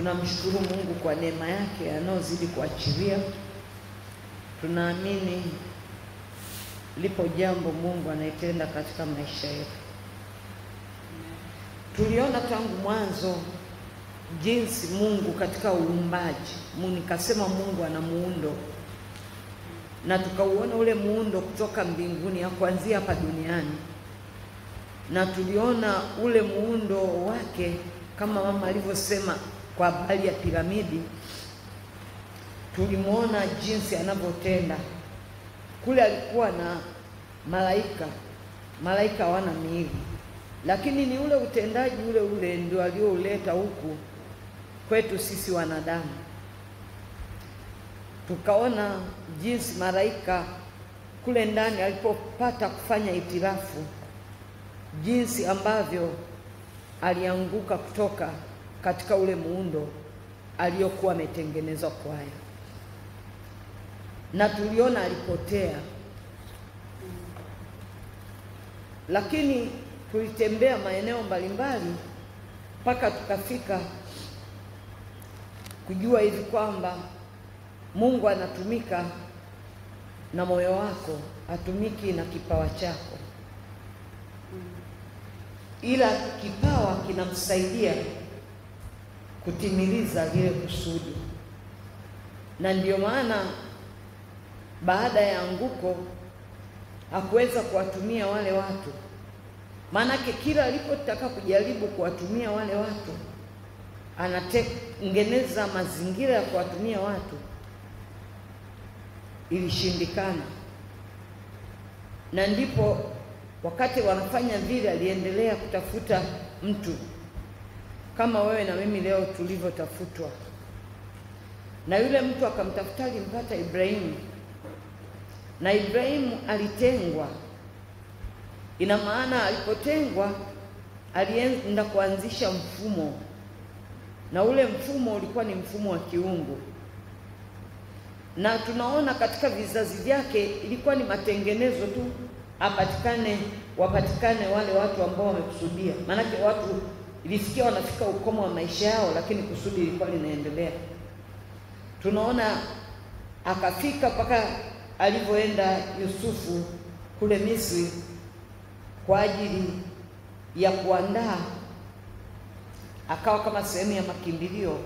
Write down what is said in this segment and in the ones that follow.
Tunamshukuru Mungu kwa neema yake anayozidi kuachilia. Tunaamini lipo jambo Mungu anaitenda katika maisha yetu. Tuliona tangu mwanzo jinsi Mungu katika uumbaji, nikasema Mungu ana muundo, na tukauona ule muundo kutoka mbinguni ya kuanzia hapa duniani, na tuliona ule muundo wake kama mama alivyosema kwa habari ya piramidi. Tulimuona jinsi anavyotenda. Kule alikuwa na malaika hawana miili, lakini ni ule utendaji ule ndio aliouleta huku kwetu sisi wanadamu. Tukaona jinsi malaika kule ndani alipopata kufanya itirafu, jinsi ambavyo alianguka kutoka katika ule muundo aliyokuwa ametengenezwa kwayo, na tuliona alipotea. Lakini tulitembea maeneo mbalimbali mpaka tukafika kujua hivi kwamba Mungu anatumika na moyo wako, atumiki na kipawa chako, ila kipawa kinamsaidia kutimiliza lile kusudi. Na ndio maana baada ya anguko hakuweza kuwatumia wale watu, maanake kila alipotaka kujaribu kuwatumia wale watu anatengeneza mazingira ya kuwatumia watu, ilishindikana. Na ndipo wakati wanafanya vile aliendelea kutafuta mtu kama wewe na mimi leo tulivyotafutwa, na yule mtu akamtafuta, alimpata Ibrahimu, na Ibrahimu alitengwa. Ina maana alipotengwa alienda kuanzisha mfumo, na ule mfumo ulikuwa ni mfumo wa kiungu. Na tunaona katika vizazi vyake ilikuwa ni matengenezo tu, wapatikane wale watu ambao wamekusudia. Maanake watu ilifikia wanafika ukomo wa maisha yao, lakini kusudi lilikuwa linaendelea. Tunaona akafika mpaka alivyoenda Yusufu kule Misri kwa ajili ya kuandaa, akawa kama sehemu ya makimbilio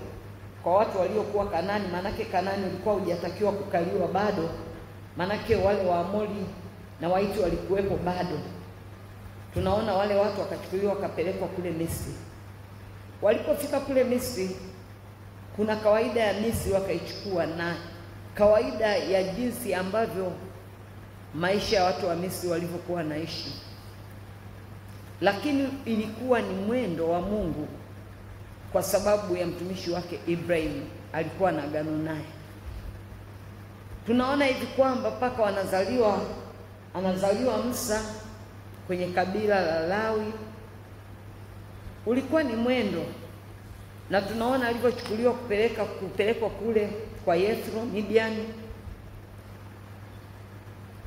kwa watu waliokuwa Kanani. Maanake Kanani ulikuwa hujatakiwa kukaliwa bado, maanake wale Waamori na Waiti walikuwepo bado. Tunaona wale watu wakachukuliwa wakapelekwa kule Misri. Walipofika kule Misri, kuna kawaida ya Misri wakaichukua, na kawaida ya jinsi ambavyo maisha ya watu wa Misri walivyokuwa naishi. Lakini ilikuwa ni mwendo wa Mungu kwa sababu ya mtumishi wake Ibrahim, alikuwa na agano naye. Tunaona hivi kwamba mpaka anazaliwa Musa kwenye kabila la Lawi, ulikuwa ni mwendo. Na tunaona alivyochukuliwa kupelekwa kule kwa Yethro Midiani.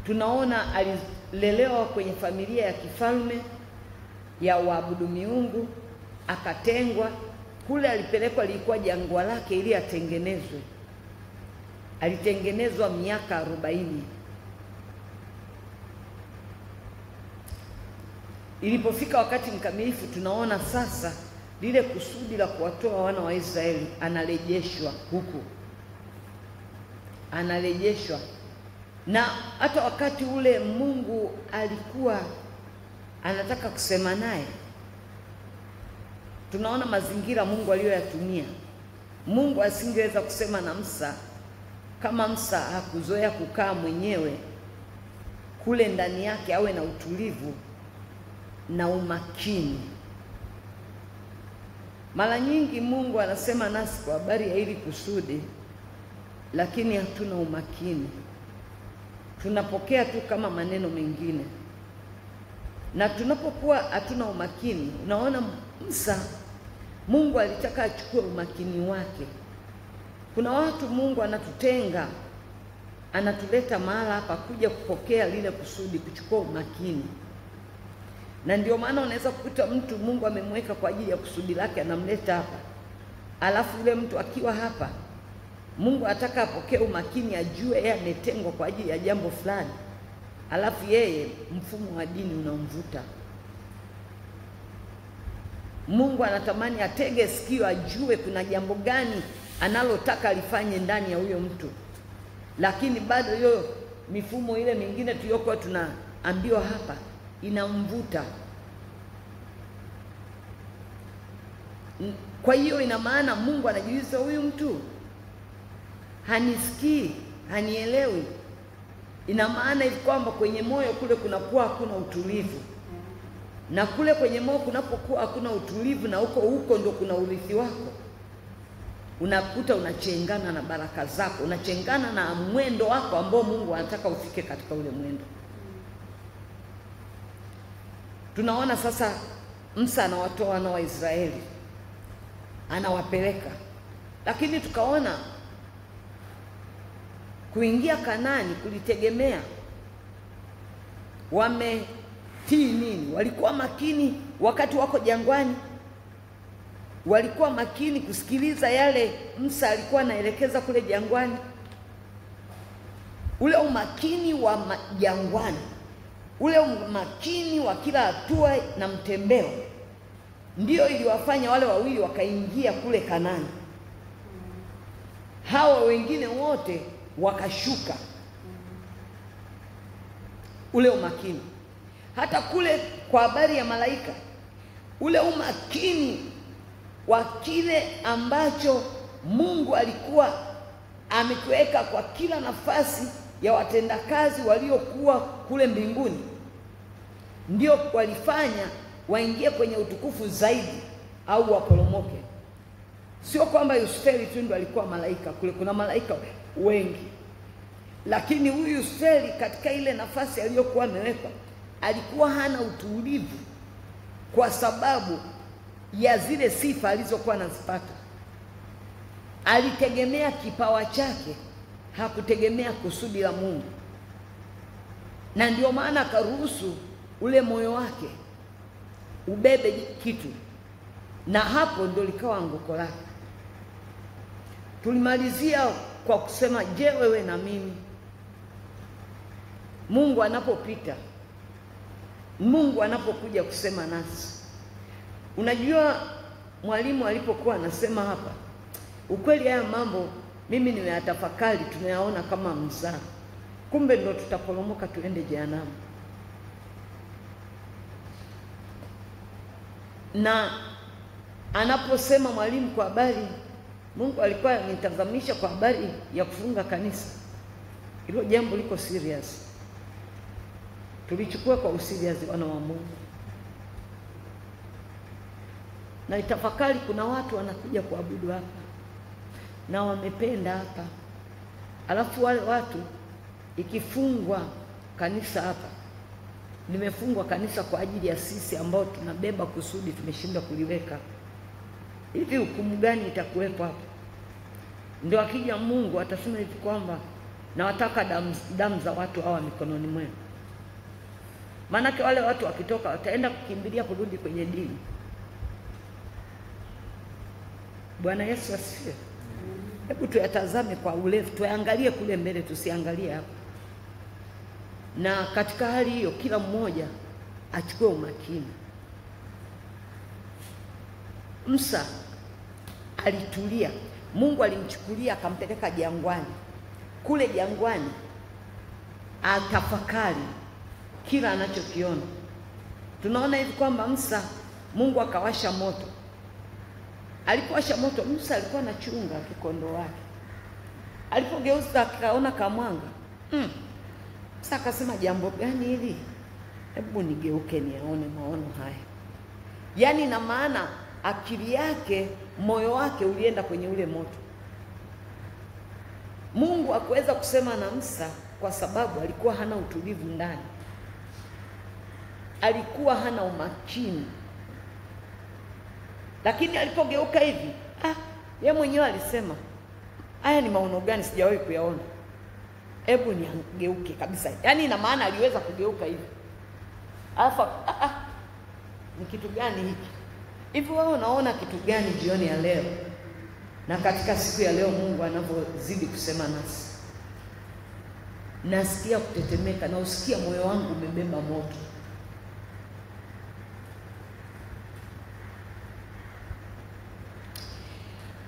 Tunaona alilelewa kwenye familia ya kifalme ya waabudu miungu, akatengwa. Kule alipelekwa lilikuwa jangwa lake ili atengenezwe. Alitengenezwa miaka 40. Ilipofika wakati mkamilifu, tunaona sasa lile kusudi la kuwatoa wana wa Israeli analejeshwa huku, analejeshwa. Na hata wakati ule Mungu alikuwa anataka kusema naye, tunaona mazingira Mungu aliyoyatumia. Mungu asingeweza kusema na Musa kama Musa hakuzoea kukaa mwenyewe kule ndani yake, awe na utulivu na umakini. Mara nyingi Mungu anasema nasi kwa habari ya hili kusudi, lakini hatuna umakini. Tunapokea tu kama maneno mengine. Na tunapokuwa hatuna umakini, unaona Musa, Mungu alitaka achukue umakini wake. Kuna watu Mungu anatutenga, anatuleta mahali hapa kuja kupokea lile kusudi, kuchukua umakini. Na ndio maana unaweza kukuta mtu Mungu amemweka kwa ajili ya kusudi lake, anamleta hapa, alafu yule mtu akiwa hapa, Mungu ataka apokee umakini, ajue yeye ametengwa kwa ajili ya jambo fulani, alafu yeye mfumo wa dini unamvuta. Mungu anatamani atege sikio, ajue kuna jambo gani analotaka alifanye ndani ya huyo mtu, lakini bado hiyo mifumo ile mingine tuliyokuwa tunaambiwa hapa inamvuta. Kwa hiyo ina maana Mungu anajiuliza, huyu mtu hanisikii, hanielewi. Ina maana hivi kwamba kwenye moyo kule kunakuwa hakuna utulivu, na kule kwenye moyo kunapokuwa hakuna utulivu, na huko ndo kuna urithi wako. Unakuta unachengana na baraka zako, unachengana na mwendo wako ambao Mungu anataka ufike katika ule mwendo. Tunaona sasa Musa anawatoa wana wa Israeli, anawapeleka, lakini tukaona kuingia Kanaani kulitegemea wametii nini. Walikuwa makini wakati wako jangwani, walikuwa makini kusikiliza yale Musa alikuwa anaelekeza kule jangwani. Ule umakini wa jangwani, ule umakini wa kila hatua na mtembeo, ndio iliwafanya wale wawili wakaingia kule Kanaani. Hawa wengine wote wakashuka. Ule umakini, hata kule kwa habari ya malaika, ule umakini wa kile ambacho Mungu alikuwa amekiweka kwa kila nafasi ya watendakazi waliokuwa kule mbinguni, ndio walifanya waingie kwenye utukufu zaidi au waporomoke. Sio kwamba Yusufeli tu ndio alikuwa malaika, kule kuna malaika wengi, lakini huyu Yusufeli katika ile nafasi aliyokuwa amewekwa alikuwa hana utulivu kwa sababu ya zile sifa alizokuwa anazipata. Alitegemea kipawa chake, hakutegemea kusudi la Mungu, na ndio maana akaruhusu ule moyo wake ubebe kitu, na hapo ndio likawa anguko lake. Tulimalizia kwa kusema, je, wewe na mimi, Mungu anapopita, Mungu anapokuja kusema nasi. Unajua mwalimu alipokuwa anasema hapa, ukweli haya mambo mimi nimeyatafakari, tunayaona kama mzaha, kumbe ndo tutaporomoka tuende jehanamu. Na anaposema mwalimu kwa habari, Mungu alikuwa anitazamisha kwa habari ya kufunga kanisa, hilo jambo liko serious. Tulichukua kwa userious wana wa Mungu. Na itafakari, kuna watu wanakuja kuabudu hapa na wamependa hapa, alafu wale watu ikifungwa kanisa hapa, nimefungwa kanisa kwa ajili ya sisi ambao tunabeba kusudi tumeshindwa kuliweka, hivi hukumu gani itakuwepo hapa? Ndio akija Mungu atasema hivi kwamba nawataka damu za watu hawa mikononi mwenu. Maanake wale watu wakitoka wataenda kukimbilia kurudi kwenye dini. Bwana Yesu asifiwe. Hebu tuyatazame kwa urefu, tuangalie kule mbele, tusiangalie hapa. Na katika hali hiyo kila mmoja achukue umakini. Musa alitulia, Mungu alimchukulia akampeleka jangwani. Kule jangwani atafakari kila anachokiona. Tunaona hivi kwamba Musa, Mungu akawasha moto. Alipowasha moto, Musa alikuwa anachunga kikondo wake. Alipogeuza akaona kamwanga. Musa akasema, jambo gani hili? Hebu nigeuke nione maono haya. Yaani na maana akili yake, moyo wake ulienda kwenye ule moto. Mungu hakuweza kusema na Musa kwa sababu alikuwa hana utulivu ndani. Alikuwa hana umakini. Lakini alipogeuka hivi, yeye mwenyewe alisema, haya ni maono gani sijawahi kuyaona? Hebu nigeuke kabisa. Yaani ina maana aliweza kugeuka hivi. Alafu ni kitu gani hiki? Hivi wewe unaona kitu gani jioni ya leo? Na katika siku ya leo Mungu anapozidi kusema nasi, nasikia kutetemeka, na usikia moyo wangu umebeba moto.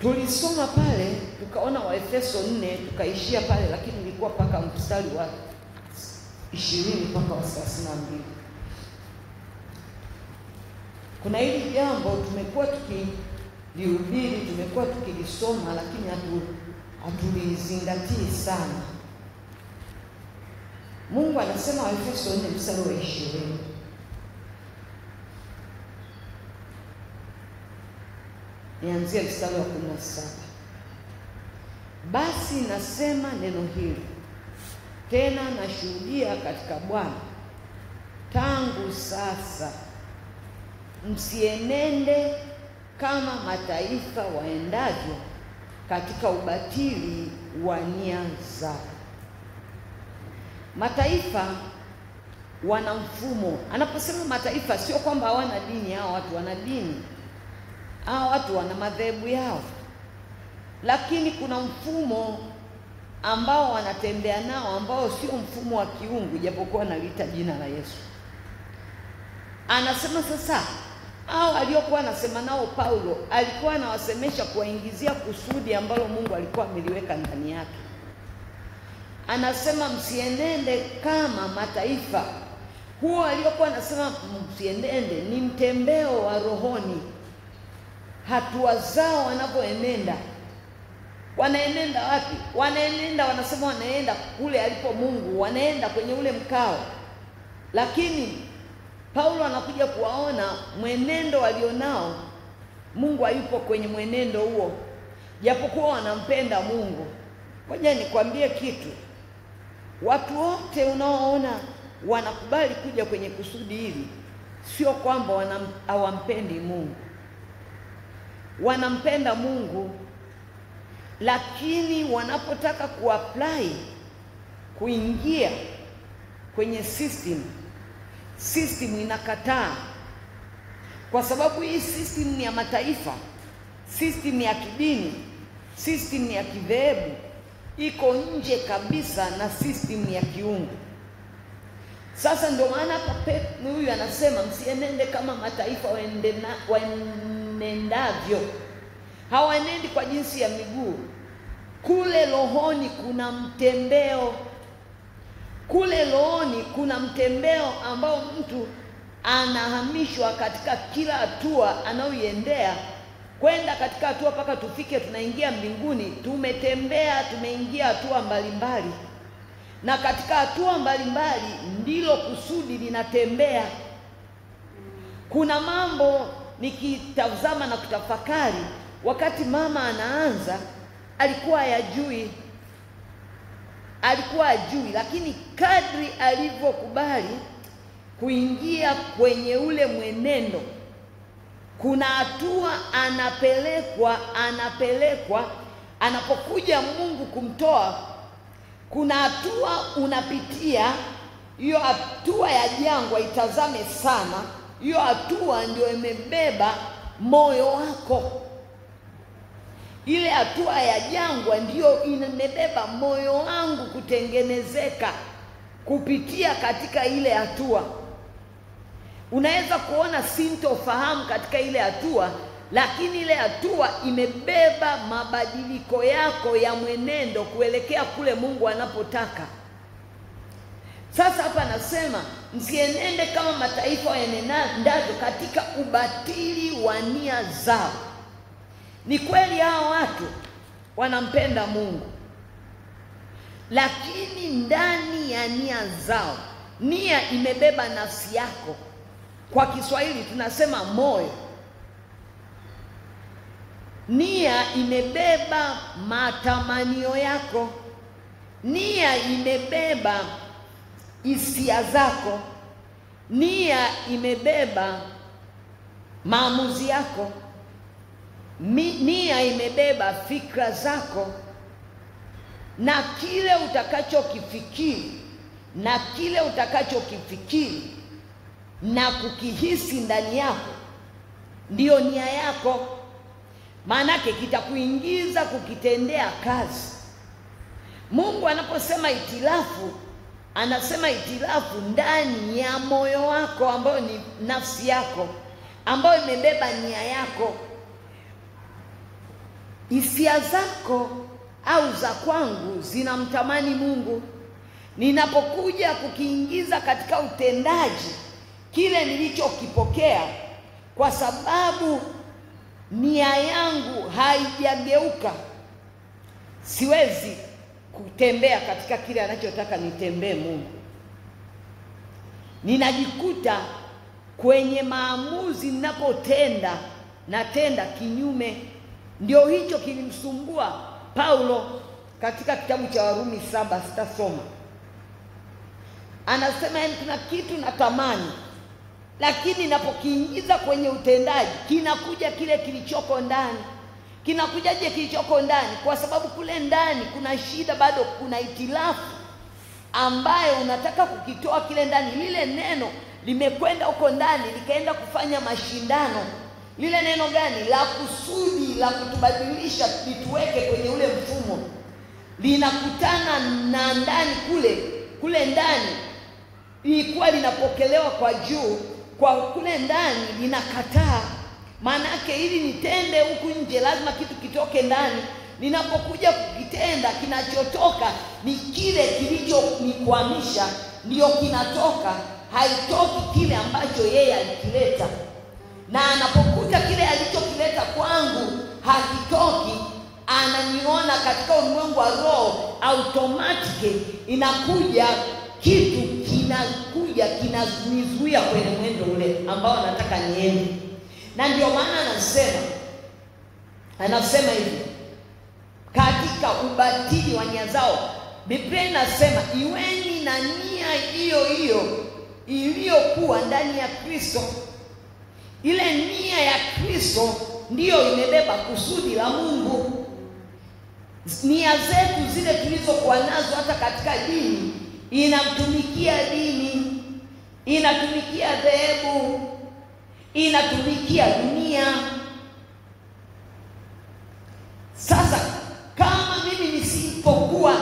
Tulisoma pale tukaona Waefeso 4 tukaishia pale, lakini ilikuwa paka mstari wa 20 mpaka wa 32. Kuna hili jambo tumekuwa tukilihubiri, tumekuwa tukilisoma, lakini hatulizingatii sana. Mungu anasema Waefeso 4 mstari wa 20. Nianzie mstari wa 17. Basi nasema neno hili tena, nashuhudia katika Bwana tangu sasa, msienende kama mataifa waendavyo katika ubatili wa nia zao. Mataifa wana mfumo. Anaposema mataifa, sio kwamba hawana dini. Hao watu wana dini, hao watu wana madhehebu yao, lakini kuna mfumo ambao wanatembea nao, ambao sio mfumo wa kiungu, japokuwa naliita jina la Yesu. Anasema sasa, hao aliokuwa anasema nao Paulo alikuwa anawasemesha kuwaingizia kusudi ambalo Mungu alikuwa ameliweka ndani yake. Anasema msienende kama mataifa. Huo aliokuwa anasema msienende ni mtembeo wa rohoni. Hatua zao wanapoenenda, wanaenenda wapi? Wanaenenda, wanasema wanaenda kule alipo Mungu, wanaenda kwenye ule mkao. Lakini Paulo anakuja kuwaona mwenendo walionao, Mungu hayupo kwenye mwenendo huo, japokuwa wanampenda Mungu. Ngoja nikwambie kitu, watu wote unaoona wanakubali kuja kwenye kusudi hili, sio kwamba hawampendi Mungu. Wanampenda Mungu, lakini wanapotaka kuapply, kuingia kwenye system inakataa. Kwa sababu hii system ni ya mataifa, system ya kidini, system ya kidhehebu, iko nje kabisa na system ya kiungu. Sasa ndio maana hapa huyu anasema msienende kama mataifa waenendavyo. Hawaenendi kwa jinsi ya miguu. Kule rohoni kuna mtembeo. Kule rohoni kuna mtembeo ambao mtu anahamishwa katika kila hatua anayoiendea kwenda katika hatua mpaka tufike tunaingia mbinguni. Tumetembea, tumeingia hatua mbalimbali, na katika hatua mbalimbali ndilo kusudi linatembea. Kuna mambo nikitazama na kutafakari, wakati mama anaanza alikuwa hajui, lakini kadri alivyokubali kuingia kwenye ule mwenendo, kuna hatua anapelekwa, anapokuja Mungu kumtoa, kuna hatua unapitia. Hiyo hatua ya jangwa, itazame sana, hiyo hatua ndio imebeba moyo wako. Ile hatua ya jangwa ndio imebeba moyo wangu kutengenezeka kupitia katika ile hatua. Unaweza kuona sintofahamu katika ile hatua, lakini ile hatua imebeba mabadiliko yako ya mwenendo kuelekea kule Mungu anapotaka. Sasa hapa nasema msienende kama mataifa waenendavyo katika ubatili wa nia zao. Ni kweli hao watu wanampenda Mungu, lakini ndani ya nia zao, nia imebeba nafsi yako. Kwa Kiswahili tunasema moyo. Nia imebeba matamanio yako. Nia imebeba hisia zako. Nia imebeba maamuzi yako. Nia imebeba fikra zako, na kile utakachokifikiri na kukihisi ndani yako ndiyo nia yako. maanake kitakuingiza kukitendea kazi. Mungu anaposema itilafu, anasema itilafu ndani ya moyo wako, ambayo ni nafsi yako, ambayo imebeba nia yako. Hisia zako au za kwangu zinamtamani Mungu. Ninapokuja kukiingiza katika utendaji kile nilichokipokea, kwa sababu nia yangu haijageuka, siwezi kutembea katika kile anachotaka nitembee Mungu. Ninajikuta kwenye maamuzi ninapotenda, natenda kinyume. Ndio hicho kilimsumbua Paulo katika kitabu cha Warumi 7, sitasoma. Anasema kuna kitu natamani, lakini ninapokiingiza kwenye utendaji kinakuja kile kilichoko ndani. Kinakujaje kilichoko ndani? Kwa sababu kule ndani kuna shida, bado kuna itilafu ambayo unataka kukitoa kile ndani. Lile neno limekwenda huko ndani likaenda kufanya mashindano. Lile neno gani? La kusudi la kutubadilisha lituweke kwenye ule mfumo. Linakutana na ndani kule ndani ilikuwa linapokelewa kwa juu, kwa kule ndani linakataa. Maana yake ili nitende huku nje lazima kitu kitoke ndani. Ninapokuja kukitenda, kinachotoka ni kile kilichonikwamisha, ndio kinatoka. Haitoki kile ambacho yeye alikileta. Na anapokuta kile alichokileta kwangu hakitoki, ananiona katika ulimwengu wa roho, automatically inakuja kitu kinanizuia kwenye mwendo ule ambao nataka niende. Na ndio maana anasema hivi katika ubatili wa nia zao. Biblia inasema iweni na nia hiyo hiyo iliyokuwa ndani ya Kristo. Ile nia ya Kristo ndiyo imebeba kusudi la Mungu. Nia zetu zile tulizokuwa nazo hata katika dini, inamtumikia dini, inatumikia dhehebu, inatumikia dunia. Sasa kama mimi nisipokuwa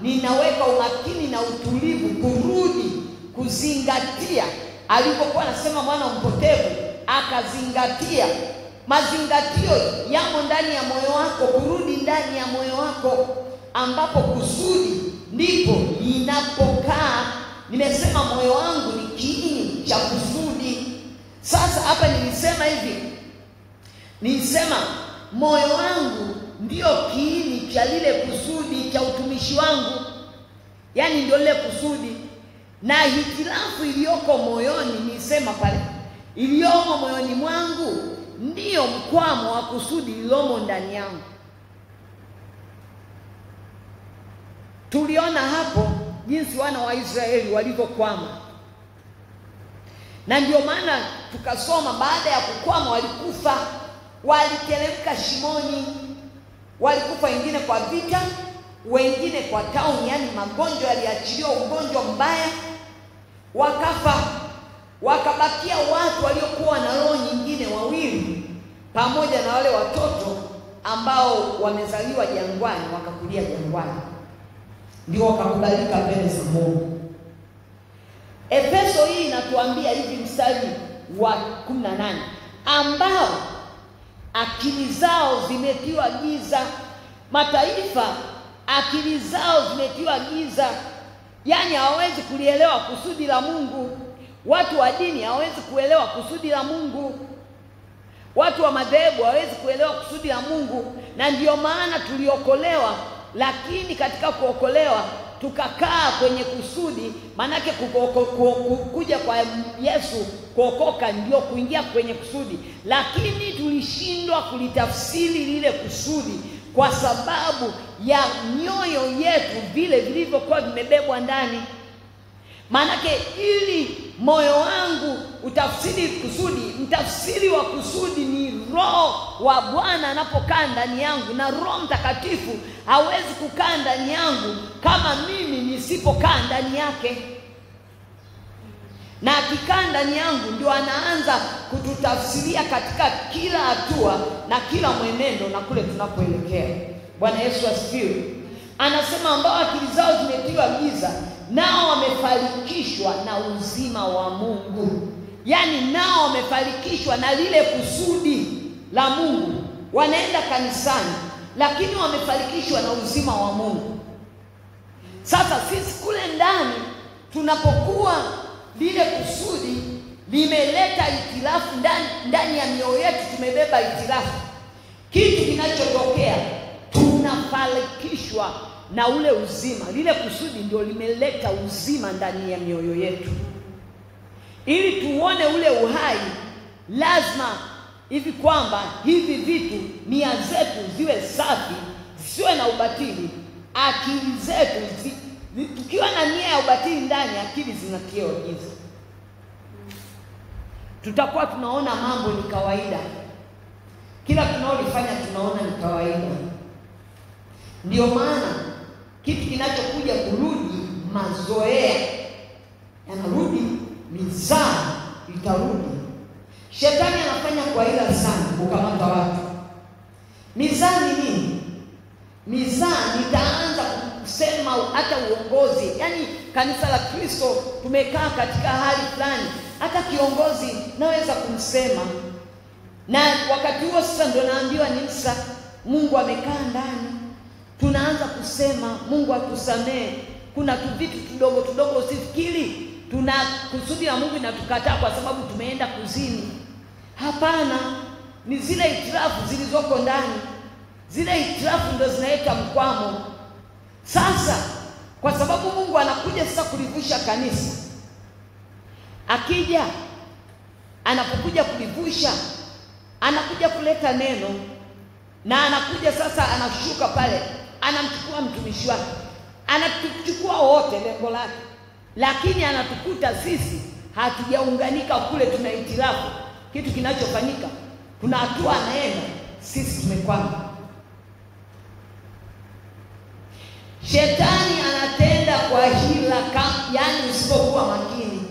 ninaweka umakini na utulivu kurudi kuzingatia alipokuwa anasema mwana mpotevu akazingatia, mazingatio yamo ndani ya moyo wako, kurudi ndani ya moyo wako ambapo kusudi ndipo linapokaa. Nimesema moyo wangu ni kiini cha kusudi. Sasa hapa nilisema moyo wangu ndio kiini cha lile kusudi cha utumishi wangu. Yaani ndio lile kusudi. Na hitilafu iliyoko moyoni, nilisema pale, iliyomo moyoni mwangu ndio mkwamo wa kusudi lilomo ndani yangu. Tuliona hapo jinsi wana wa Israeli walivyokwama. Na ndio maana tukasoma baada ya kukwama walikufa, waliteremka shimoni. Walikufa wengine kwa vita, wengine kwa tauni, yani magonjwa yaliachiliwa, ugonjwa mbaya, wakafa. Wakabakia watu waliokuwa na roho nyingine wawili, pamoja na wale watoto ambao wamezaliwa jangwani, wakakulia jangwani, ndio wakakubalika mbele za Mungu. Efeso hii inatuambia hivi, mstari wa 18, ambao akili zao zimetiwa giza. Mataifa akili zao zimetiwa giza, yani hawawezi kulielewa kusudi la Mungu. Watu wa dini hawawezi kuelewa kusudi la Mungu. Watu wa madhehebu hawawezi kuelewa kusudi la Mungu. Na ndio maana tuliokolewa, lakini katika kuokolewa tukakaa kwenye kusudi. Manake kuja kwa Yesu, kuokoka ndio kuingia kwenye kusudi, lakini tulishindwa kulitafsiri lile kusudi kwa sababu ya mioyo yetu vile vilivyokuwa vimebebwa ndani. Manake ili moyo wangu utafsiri kusudi, mtafsiri wa kusudi ni Roho wa Bwana anapokaa ndani yangu, na Roho Mtakatifu hawezi kukaa ndani yangu kama mimi nisipokaa ndani yake. na akikaa ndani yangu ndio anaanza kututafsiria katika kila hatua na kila mwenendo na kule tunapoelekea. Bwana Yesu asifiwe. Anasema ambao akili zao zimetiwa giza, nao wamefarikishwa na uzima wa Mungu. Yaani nao wamefarikishwa na lile kusudi la Mungu. Wanaenda kanisani lakini wamefarikishwa na uzima wa Mungu. Sasa sisi kule ndani tunapokuwa lile kusudi limeleta itilafu ndani ya mioyo yetu, tumebeba itilafu, kitu kinachotokea tunafarikishwa na ule uzima. Lile kusudi ndio limeleta uzima ndani ya mioyo yetu. Ili tuone ule uhai, lazima hivi kwamba hivi vitu, nia zetu ziwe safi, zisiwe na ubatili. Akili zetu tukiwa na nia ya ubatili ndani, akili zinatia giza, tutakuwa tunaona mambo ni kawaida. Kila tunaolifanya tunaona ni kawaida. Ndio maana kitu kinachokuja kurudi, mazoea yanarudi, mizaa itarudi. Shetani anafanya kwa hila sana kukamata watu. Mizaa ni nini? Mizaa nitaanza kusema hata uongozi. Yaani kanisa la Kristo tumekaa katika hali fulani, hata kiongozi naweza kumsema. Na wakati huo sasa ndio naambiwa Nisa, Mungu amekaa ndani. Tunaanza kusema Mungu atusamee. Kuna vitu kidogo kidogo usifikiri tuna kusudi la Mungu inatukataa kwa sababu tumeenda kuzini. Hapana, ni zile itirafu zilizoko ndani. Zile itirafu ndio zinaleta mkwamo. Sasa kwa sababu Mungu anakuja sasa kulivusha kanisa, akija anapokuja kulivusha, anakuja kuleta neno, na anakuja sasa, anashuka pale, anamchukua mtumishi wake, anatuchukua wote, lengo lake. Lakini anatukuta sisi hatujaunganika kule, tuna itirafu. Kitu kinachofanyika, kuna hatua anaenda, sisi tumekwama. Shetani anatenda kwa hila, yaani usipokuwa makini,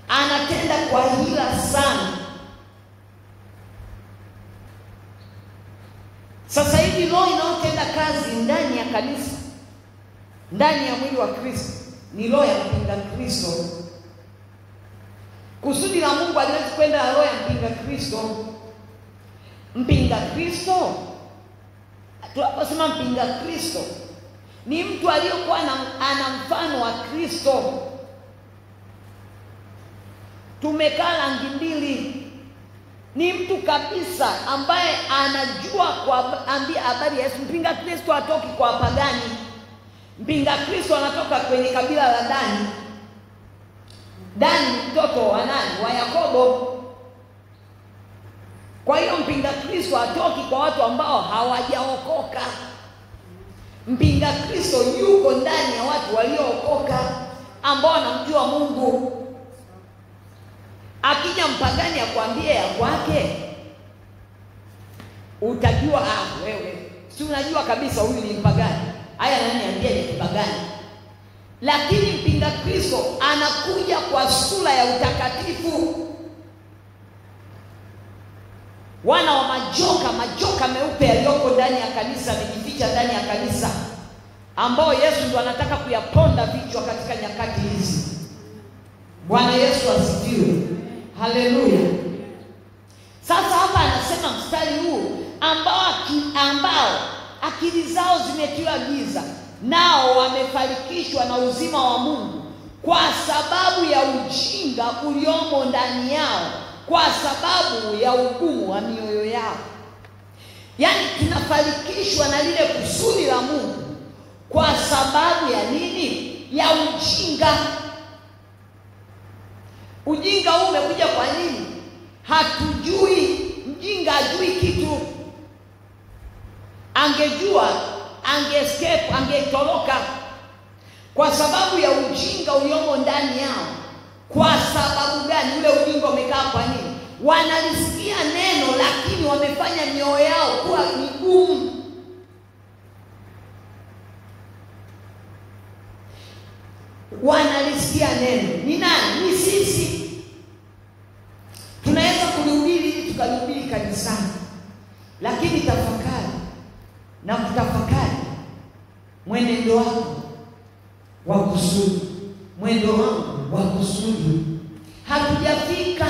anatenda kwa hila sana. Sasa hivi roho inayotenda kazi ndani ya kanisa, ndani ya mwili wa Kristo, ni roho ya mpinga Kristo. Kusudi la Mungu haliwezi kwenda na roho ya mpinga Kristo. Mpinga Kristo, tunaposema mpinga Kristo, ni mtu aliyokuwa ana mfano wa Kristo. Tumekaa rangi mbili. Ni mtu kabisa ambaye anajua kuambia habari ya Yesu. Mpinga Kristo hatoki kwa pagani. Mpinga Kristo anatoka kwenye kabila la Dani. Dani ni mtoto wa nani? Wa Yakobo. Kwa hiyo mpinga Kristo hatoki kwa watu ambao hawajaokoka. Mpinga Kristo yuko ndani ya watu waliookoka, ambao wanamjua Mungu. Akija mpagani akwambie ya kwake, utajua wewe si unajua kabisa huyu ni mpagani. Haya, nani ambia ni mpagani? Lakini mpinga Kristo anakuja kwa sura ya utakatifu. Wana wa majoka meupe yaliyoko ndani ya kanisa, amejificha ndani ya kanisa, ambao Yesu ndo anataka kuyaponda vichwa katika nyakati hizi. Bwana Yesu asifiwe. Haleluya. Sasa hapa anasema mstari huu, ambao akili zao zimetiwa giza, nao wamefarikishwa na uzima wa Mungu kwa sababu ya ujinga uliomo ndani yao, kwa sababu ya ugumu wa mioyo yao. Yaani tunafarikishwa na lile kusudi la Mungu kwa sababu ya nini? Ya ujinga. Ujinga huu umekuja kwa nini? Hatujui. Mjinga hajui kitu. Angejua, angeescape, angetoroka. Kwa sababu ya ujinga uliomo ndani yao. Kwa sababu gani? Ule ujinga umekaa kwa nini? Wanalisikia neno lakini wamefanya mioyo yao kuwa migumu. wanalisikia neno. Ni nani? Ni sisi. Tunaweza kulihubiri ili tukalihubiri kanisani, lakini tafakari na kutafakari mwenendo wako wa kusudi, mwendo wangu wa kusudi. Hatujafika.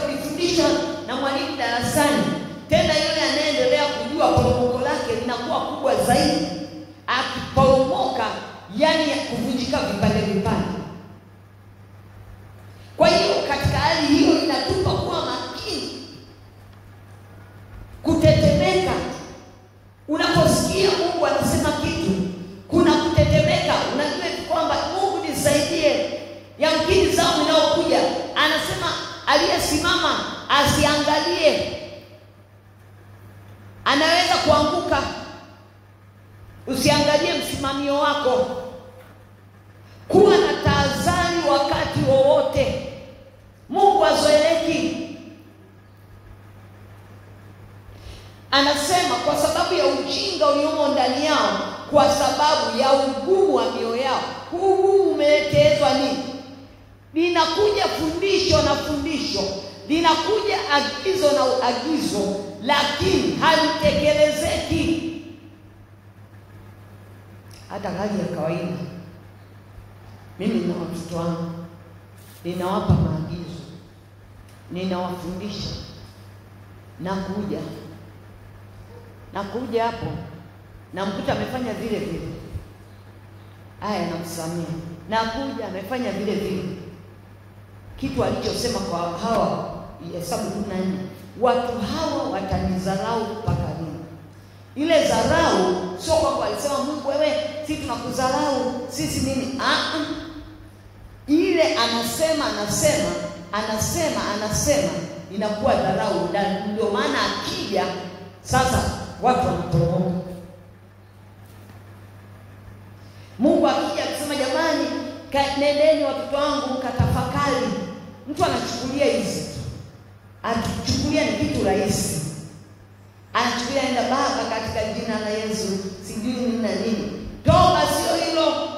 Tulifundishwa na mwalimu darasani, tena yule anaendelea kujua poromoko lake linakuwa kubwa zaidi. Akiporomoka, yani kuvunjika vipande vipande. Kwa hiyo katika hali hiyo inatupa kuwa makini, kutetemeka. Unaposikia Mungu anasema kitu, kuna kutetemeka. Unajua kwamba Mungu nisaidie, yamkini zamu inayokuja. Anasema aliyesimama asiangalie, anaweza kuanguka. Usiangalie msimamio wako. Kuwa na tahadhari wakati wowote. Mungu hazoeleki. Anasema kwa sababu ya ujinga uliomo ndani yao, kwa sababu ya ugumu wa mioyo yao. Huu ugumu umeletezwa nini? Linakuja fundisho na fundisho, linakuja agizo na agizo, lakini halitekelezeki. Hata hali ya kawaida, mimi na watoto wangu ninawapa maagizo, ninawafundisha, nakuja hapo namkuta amefanya vile vile, haya namsamia. Nakuja amefanya vile vile kitu alichosema kwa hawa Hesabu 14, watu hawa watanidharau mpaka lini? Ile dharau sio kwamba alisema Mungu wewe sisi tunakudharau sisi nini. Ile anasema inakuwa dharau. Ndio maana akija sasa watu wanaporomoka. Mungu akija akisema jamani, nendeni watoto wangu mkatafakari, mtu anachukulia hizi, anachukulia ni kitu rahisi. Anachukulia enda Baba katika jina la Yesu sijui nini na nini. Toba sio hilo.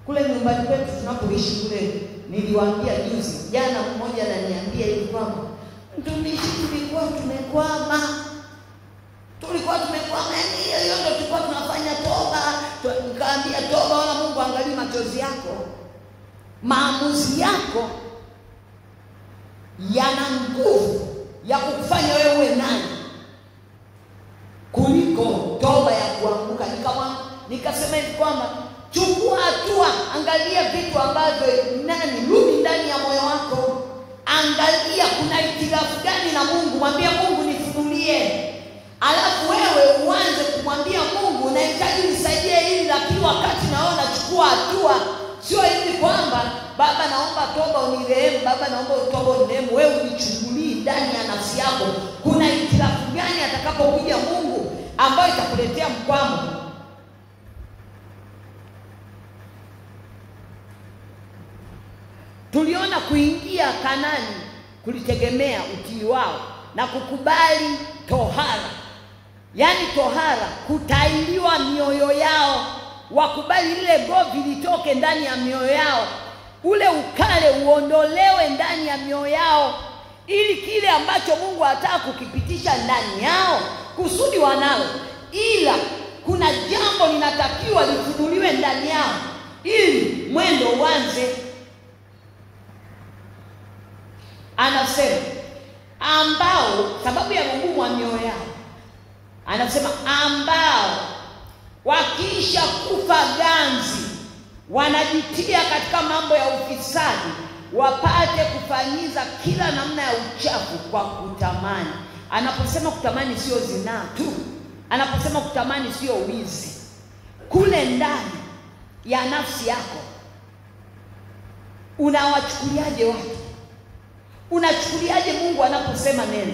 Kule nyumbani kwetu tunapoishi kule, niliwaambia juzi, jana mmoja ananiambia hivi kwamba mtumishi, tulikuwa tumekwama yani hiyo ndio tulikuwa tunafanya toba. Nikaambia toba wala Mungu angalia machozi yako. Maamuzi yako yana nguvu ya kukufanya wewe nani kuliko toba ya kuanguka. Nikasema hivi kwamba chukua hatua, angalia vitu ambavyo rudi ndani ya moyo wako. Angalia kuna hitilafu gani na Mungu, mwambie Mungu nifunulie. Alafu wewe uanze kumwambia Mungu nahitaji nisaidie hili, lakini wakati naona chukua hatua. Sio hivi kwamba Baba naomba toba unirehemu, Baba naomba toba unirehemu. Wewe unichungulie ndani ya nafsi yako, kuna hitilafu gani atakapokuja Mungu ambayo itakuletea mkwamo. Tuliona kuingia Kanani kulitegemea utii wao na kukubali tohara. Yaani tohara, kutailiwa mioyo yao, wakubali lile govi litoke ndani ya mioyo yao, ule ukale uondolewe ndani ya mioyo yao, ili kile ambacho Mungu anataka kukipitisha ndani yao kusudi wanalo. Ila kuna jambo linatakiwa lifunuliwe ndani yao ili mwendo uanze. Anasema ambao, sababu ya ugumu wa mioyo yao, anasema ambao wakisha kufa ganzi wanajitia katika mambo ya ufisadi, wapate kufanyiza kila namna ya uchafu kwa kutamani. Anaposema kutamani sio zinaa tu, anaposema kutamani sio wizi. Kule ndani ya nafsi yako unawachukuliaje watu? Unachukuliaje Mungu anaposema neno?